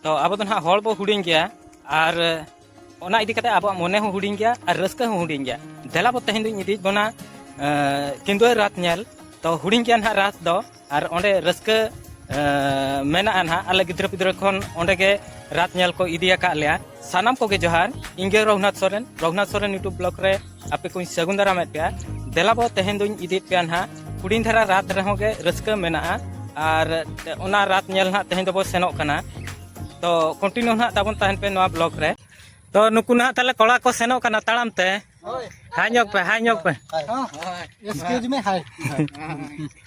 तो अब तो ना हॉल बो हुडिंग गया और ओना इदी कते अब मने हो हुडिंग गया और रस्का हो हुडिंग गया देला बो तहिन दुई इदी बना किंदो रात नेल तो हुडिंग गया ना रात दो और ओंडे रस्का मेना ना आले गिद्रा पिद्रा खन ओंडे के रात नेल को इदिया का लिया सानाम को के जोहार इंगे रघुनाथ सोरेन यूट्यूब ब्लॉग रे आपे को सगुन दारा में पे देला बो तहिन दुई इदी पे ना हुडिंग धरा रात रहो के रस्का मेना और ओना रात नेल ना तहिन दो सेनो कना तो कंटिन्यू ना ताबन तहन पे नवा ब्लॉग रे तो नुकु ना ताले कोड़ा को सेनो कना ताड़ाम ते हाय ᱧᱚᱜ पे एक्सक्यूज मी हाय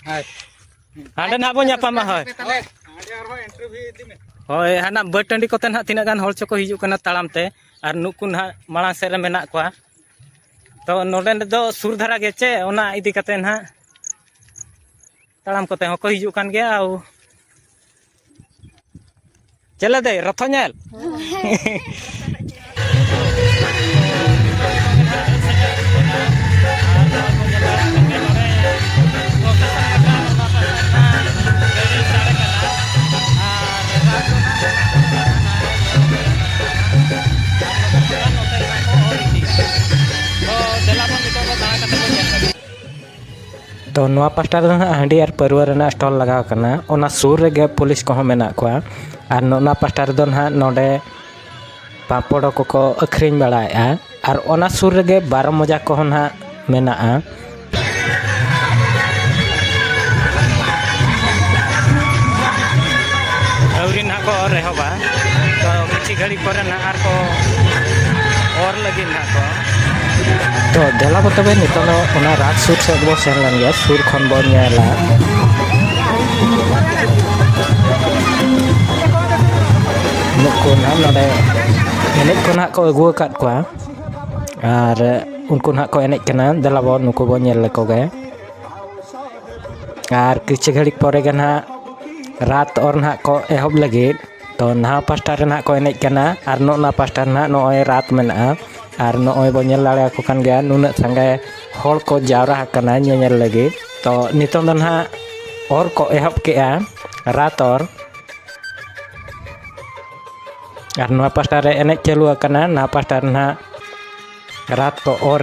हाय हांडे ना बो ᱧᱟᱯᱟᱢᱟ होय होय हाना बटंडी कोते ना तिना गान हॉल चको हिजु कना ताड़ाम ते और नुकु ना माळा से रे मेना कोआ तो नोडे दो सुर धरा गे चे ओना इदी कते ना ताड़ाम कोते हो को हिजु कान गया आउ चले दे रथो नेल तो नवा पास्टा हांडी और परवा रेना स्टॉल लगाव कना ओना सुर रे पुलिस को मेना कोआ और नोना पास्टा रे ना नोडे पापड़ को अखरिंग बड़ाया और ओना सुर रे 12 मजा को ना मेना अवरी ना को रेहबा तो किछि घड़ी करे ना आर को और लगी ना को तो देला बतबे नितो ओना रात सुर से बो सेन लन गया सुर खन बो नेला नुको ना नडे एने को ना को अगु काट कोआ और उनको ना को एने कना देला बो नुको बो नेल को गे और किछि घड़ी परे गे ना रात और ना को एहब लगे तो ना पास्टा रे ना को एने कना और ना पास्टा ना नोय रात मेना और नोय बो नेल लाड़े को कान गया नुना संगे हॉल को जावरा कना नेल लगे तो नितो ना और को एहब के रात और नवा पास्टा रे एने चालू करना ना पास्टा ना रात को और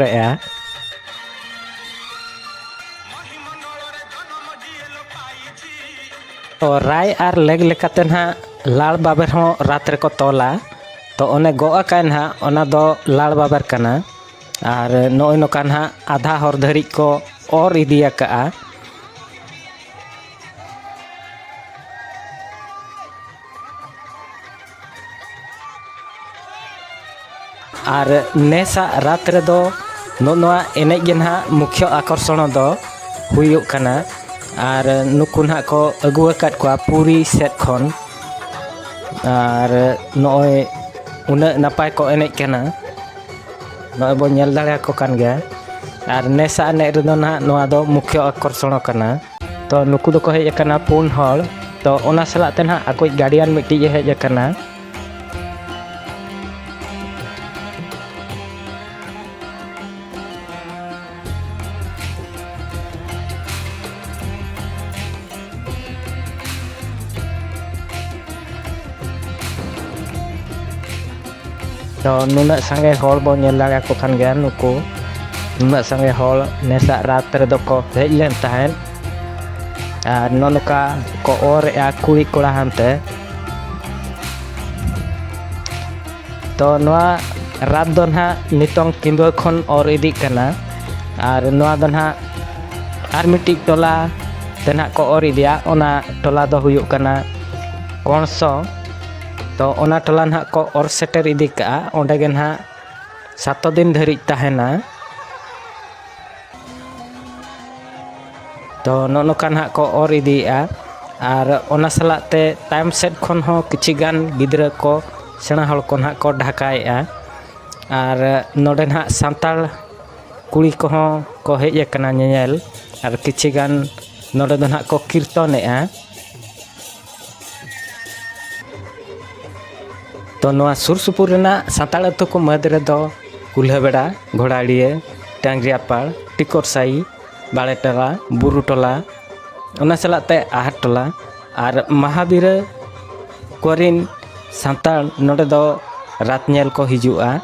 तो राय और लेग लेकाते ना लाल बाबर हो रात रे को तोला तो ओने गोआ का ना ओना दो लाल बाबर कना और नोय नोका ना आधा हर धरी को और इदिया का और नेसा रात रे दो नोआ एने गे ना मुख्य आकर्षण दो हुयुग कना और नुकु ना को अगु काट को पूरी सेट खन और नोय उना नपाय को एने कना नोय बो नेल दाड़े को कान गया और नेसा ने रे दो ना नोआ दो मुख्य आकर्षण कना तो नुकु दो को हेज कना पुन हॉल तो ओना सला ते ना अकोई गार्डियन मिट्टी हेज कना तो नुना संगे हॉल बो नेल लागा को खान गया नुको नुना संगे हॉल नेसा रात रे दो को हेज लेन तहन और नोनका को और या कुड़ी कोड़ा हनते तो नवा रात दो ना नितोंग किंदो खन और इदी कना और नवा दो ना आर मिट्टी टोला तेना को और इदिया ओना टोला दो हुयुग कना कोणसो तो ओना टोला ना को और सेटर इदी का ओंडे गे ना 7 दिन धरी तहना तो नोका ना को और इदिया और ओना सलाते टाइम सेट खन हो किछि गान गिद्रा को सेना हल को ना को ढाकाया और नोडे ना सांताल कुड़ी को हेज कना नेल और किछि गान नोडे दो ना को कीर्तनेआ तो नवा सुर सुपुर रेना सांताल अतु को मद रे दो कुल्हा बेड़ा घोड़ाड़िए टांगरियापाड़ टिकोर साई बाड़े टोला बुरु टोला ओना सलाते आहट टोला और महावीर कोरिन ᱥᱟᱱᱛᱟᱲ ᱱᱚᱰᱮ ᱫᱚ ᱨᱟᱛ ᱧᱮᱞ ᱠᱚ ᱦᱤᱡᱩᱜᱼᱟ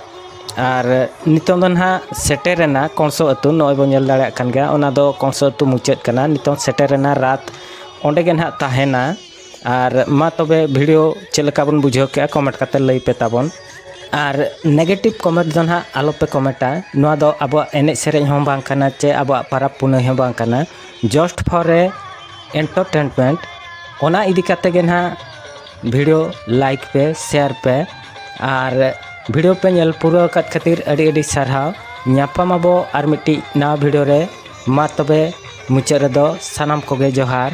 ᱟᱨ ᱱᱤᱛᱚᱝ ᱫᱚ ᱱᱟᱦᱟᱜ ᱥᱮᱴᱮᱨᱮᱱᱟ ᱠᱚᱝᱥᱚ ᱟᱹᱛᱩ ᱱᱚᱜᱼᱚᱭ ᱵᱚᱱ ᱧᱮᱞ ᱫᱟᱲᱮᱭᱟᱜ ᱠᱟᱱ ᱜᱮᱭᱟ ᱚᱱᱟ ᱫᱚ ᱠᱚᱝᱥᱚ ᱟᱹᱛᱩ ᱢᱩᱪᱟᱹᱫ ᱠᱟᱱᱟ ᱱᱤᱛᱚᱝ ᱥᱮᱴᱮᱨᱮᱱᱟ ᱨᱟᱛ ᱚᱸᱰᱮ ᱜᱮ ᱱᱟᱦᱟᱜ ᱛᱟᱦᱮᱱᱟ ᱟᱨ ᱢᱟ ᱛᱚᱵᱮ ᱵᱷᱤᱰᱤᱭᱳ ᱪᱮᱫ ᱞᱮᱠᱟ ᱵᱚᱱ ᱵᱩᱡᱷᱟᱹᱣ ᱠᱮᱜᱼᱟ ᱠᱚᱢᱮᱱᱴ ᱠᱟᱛᱮ ᱞᱟᱹᱭ ᱯᱮ ᱛᱟᱵᱚᱱ ᱟᱨ ᱱᱮᱜᱮᱴᱤᱵᱷ ᱠᱚᱢᱮᱱᱴ ᱫᱚ ᱱᱟᱦᱟᱜ ᱟᱞᱚᱯᱮ ᱠᱚᱢᱮᱱᱴᱟ ᱱᱚᱣᱟ ᱫᱚ ᱟᱵᱚᱣᱟᱜ ᱮᱱᱮᱡ ᱥᱮᱨᱮᱧ ᱦᱚᱸ ᱵᱟᱝ ᱠᱟᱱᱟ ᱪᱮ ᱟᱵᱚᱣᱟᱜ ᱯᱟᱨᱟᱵᱽ ᱯᱩᱱᱟᱹᱭ ᱦᱚᱸ ᱵᱟᱝ ᱠᱟᱱᱟ ᱡᱟᱥᱴ ᱯᱷᱚᱨ ᱮ एंटरटेनमेंट ओना इदी काते गे ना वीडियो लाइक पे शेयर पे और वीडियो पे नेल पूरा कत खातिर अड़ी अड़ी सारहाव ᱧᱟᱯᱟᱢᱟᱵᱚ ᱟᱨ ᱢᱤᱫᱴᱤᱡ ᱱᱟᱣᱟ ᱵᱷᱤᱰᱤᱭᱳ ᱨᱮ ᱢᱟ ᱛᱚᱵे ᱢᱩᱪᱟᱹᱫ ᱨᱮᱫᱚ ᱥᱟᱱᱟᱢ ᱠᱚᱜᱮ ᱡᱚᱦᱟᱨ।